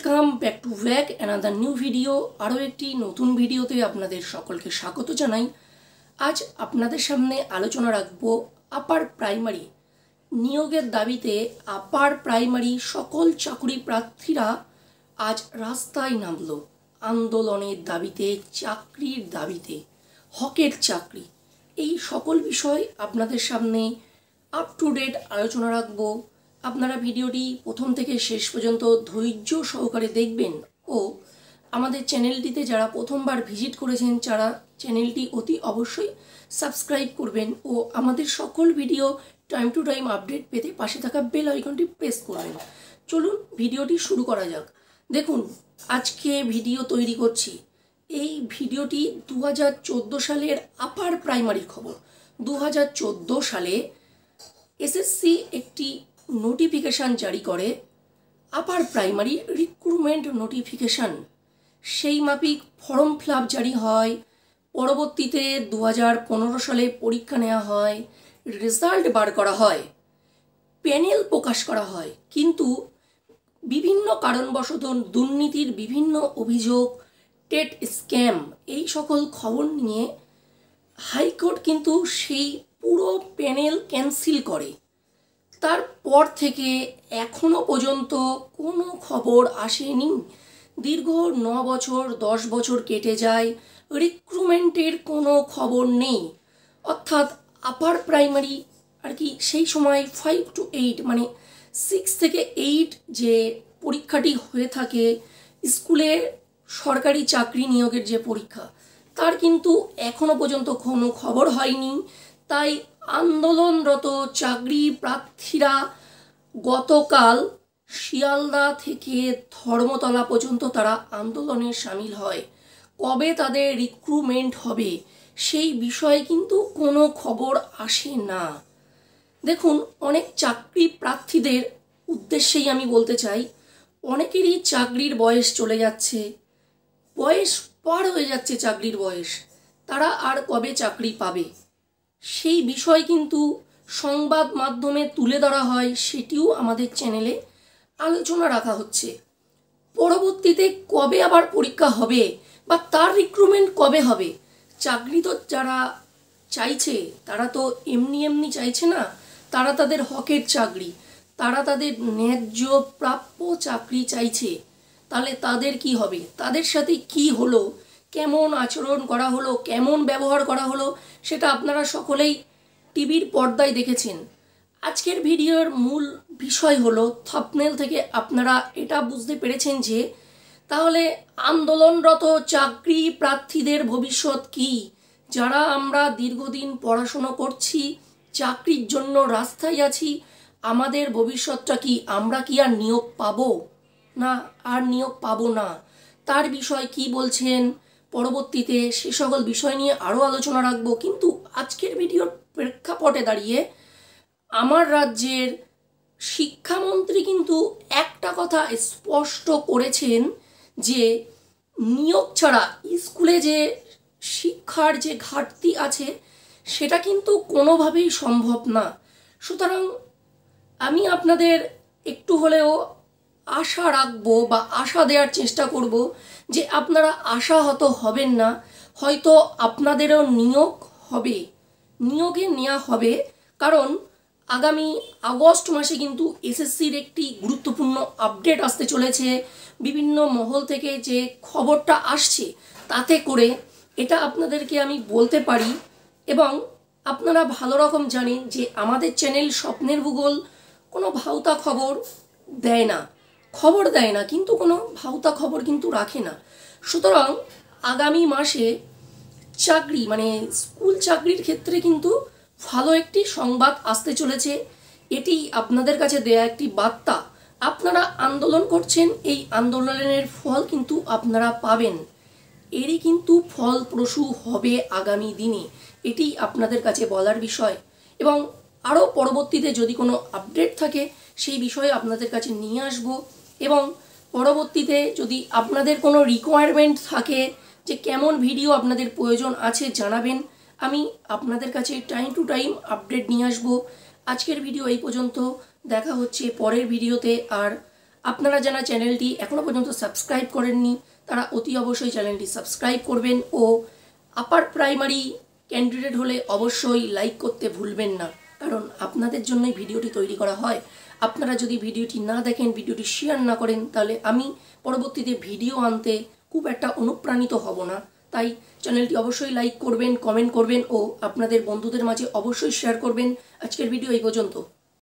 Welcome back to back another new video. আরও একটি নতুন ভিডিওতে আপনাদের সকলকে স্বাগত জানাই। আজ আপনাদের সামনে আলোচনা রাখব আপার প্রাইমারি নিয়োগের দাবিতে আপার প্রাইমারি সকল চাকরি প্রার্থীরা আজ রাস্তায় নামল আন্দোলনের দাবিতে, চাকরির দাবিতে, হকের চাকরি। এই সকল বিষয় আপনাদের সামনে আপ টু ডেট আলোচনা রাখব। আপনারা ভিডিওটি প্রথম থেকে শেষ পর্যন্ত ধৈর্য সহকারে দেখবেন ও আমাদের চ্যানেলটিতে যারা প্রথমবার ভিজিট করেছেন যারা চ্যানেলটি অতি অবশ্যই সাবস্ক্রাইব করবেন ও আমাদের সকল video time to time update পেতে পাশে থাকা বেল আইকনটি প্রেস করবেন। চলুন ভিডিওটি শুরু করা যাক। দেখুন, আজকে ভিডিও তৈরি করছি, এই ভিডিওটি 2014 সালের আপার প্রাইমারির খবর। 2014 সালে এসএসসি একটি নোটিফিকেশান জারি করে, আপার প্রাইমারি রিক্রুটমেন্ট নোটিফিকেশান। সেই মাফিক ফর্ম ফিল আপ জারি হয়। পরবর্তীতে 2015 সালে পরীক্ষা নেওয়া হয়, রেজাল্ট বার করা হয়, প্যানেল প্রকাশ করা হয়। কিন্তু বিভিন্ন কারণবশত দুর্নীতির বিভিন্ন অভিযোগ, টেট স্ক্যাম, এই সকল খবর নিয়ে হাইকোর্ট কিন্তু সেই পুরো প্যানেল ক্যান্সেল করে। তারপর থেকে এখনো পর্যন্ত কোনো খবর আসেনি। দীর্ঘ 9 বছর 10 বছর কেটে যায়, রিক্রুটমেন্টের কোনো খবর নেই। অর্থাৎ আপার প্রাইমারি আর কি সেই সময় 5 to 8 মানে 6 থেকে 8 যে পরীক্ষাটি হয়ে থাকে স্কুলে সরকারি চাকরি নিয়োগের যে পরীক্ষা, তার কিন্তু এখনো পর্যন্ত কোনো খবর হয়নি। তাই আন্দোলনরত চাকরি প্রার্থীরা গতকাল শিয়ালদা থেকে ধর্মতলা পর্যন্ত তারা আন্দোলনে সামিল হয়। কবে তাদের রিক্রুটমেন্ট হবে সেই বিষয়ে কিন্তু কোনো খবর আসে না। দেখুন, অনেক চাকরি প্রার্থীদের উদ্দেশ্যেই আমি বলতে চাই, অনেকেরই চাকরির বয়স চলে যাচ্ছে, বয়স পার হয়ে যাচ্ছে চাকরির বয়স, তারা আর কবে চাকরি পাবে সেই বিষয় কিন্তু সংবাদ মাধ্যমে তুলে ধরা হয়, সেটিও আমাদের চ্যানেলে আলোচনা রাখা হচ্ছে। পরবর্তীতে কবে আবার পরীক্ষা হবে বা তার রিক্রুটমেন্ট কবে হবে, চাকরি তো যারা চাইছে তারা তো এমনি এমনি চাইছে না, তারা তাদের হকের চাকরি, তারা তাদের ন্যায্য প্রাপ্য চাকরি চাইছে। তাহলে তাদের কি হবে, তাদের সাথে কি হলো, কেমন আচরণ করা হলো, কেমন ব্যবহার করা হলো, সেটা আপনারা সকলেই টিভির পর্দায় দেখেছেন। আজকের ভিডিওর মূল বিষয় হলো, থাম্বনেল থেকে আপনারা এটা বুঝতে পেরেছেন যে তাহলে আন্দোলনরত চাকরি প্রার্থীদের ভবিষ্যৎ কি। যারা আমরা দীর্ঘদিন পড়াশুনো করছি, চাকরির জন্য রাস্তায় আছি, আমাদের ভবিষ্যৎটা কি, আমরা কি আর নিয়োগ পাবো না, আর নিয়োগ পাবো না, তার বিষয় কি বলছেন পরবর্তীতে সে সকল বিষয় নিয়ে আরও আলোচনা রাখবো। কিন্তু আজকের ভিডিওর প্রেক্ষাপটে দাঁড়িয়ে আমার রাজ্যের শিক্ষামন্ত্রী কিন্তু একটা কথা স্পষ্ট করেছেন যে নিয়োগ ছাড়া স্কুলে যে শিক্ষার যে ঘাটতি আছে সেটা কিন্তু কোনোভাবেই সম্ভব না। সুতরাং আমি আপনাদের একটু হলেও আশা রাখবো বা আশা দেওয়ার চেষ্টা করব যে আপনারা আশাহত হবেন না। হয়তো আপনাদেরও নিয়োগ হবে, নিয়োগে নেওয়া হবে, কারণ আগামী আগস্ট মাসে কিন্তু এসএসসির একটি গুরুত্বপূর্ণ আপডেট আসতে চলেছে। বিভিন্ন মহল থেকে যে খবরটা আসছে তাতে করে এটা আপনাদেরকে আমি বলতে পারি, এবং আপনারা ভালো রকম জানেন যে আমাদের চ্যানেল স্বপ্নের ভূগোল কোনো ভাউতা খবর দেয় না, কিন্তু কোনো ভাউতা খবর কিন্তু রাখে না। সুতরাং আগামী মাসে চাকরি মানে স্কুল চাকরির ক্ষেত্রে কিন্তু ভালো একটি সংবাদ আসতে চলেছে। এটি আপনাদের কাছে দেয়া একটি বার্তা। আপনারা আন্দোলন করছেন, এই আন্দোলনের ফল কিন্তু আপনারা পাবেন, এরই কিন্তু ফলপ্রসূ হবে আগামী দিনে, এটি আপনাদের কাছে বলার বিষয়। এবং আরও পরবর্তীতে যদি কোনো আপডেট থাকে সেই বিষয়ে আপনাদের কাছে নিয়ে আসব। এবং পরবর্তীতে যদি আপনাদের কোনো রিকোয়ারমেন্ট থাকে যে কেমন ভিডিও আপনাদের প্রয়োজন আছে জানাবেন, আমি আপনাদের কাছে টাইম টু টাইম আপডেট নিয়ে আসব। আজকের ভিডিও এই পর্যন্ত, দেখা হচ্ছে পরের ভিডিওতে। আর আপনারা যারা চ্যানেলটি এখনও পর্যন্ত সাবস্ক্রাইব করেননি তারা অতি অবশ্যই চ্যানেলটি সাবস্ক্রাইব করবেন ও আপার প্রাইমারি ক্যান্ডিডেট হলে অবশ্যই লাইক করতে ভুলবেন না, কারণ আপনাদের জন্যই ভিডিওটি তৈরি করা হয়। আপনারা যদি ভিডিওটি না দেখেন, ভিডিওটি শেয়ার না করেন, তাহলে আমি পরবর্তীতে ভিডিও আনতে খুব একটা অনুপ্রাণিত হব না। তাই চ্যানেলটি অবশ্যই লাইক করবেন, কমেন্ট করবেন ও আপনাদের বন্ধুদের মাঝে অবশ্যই শেয়ার করবেন। আজকের ভিডিও এই পর্যন্ত।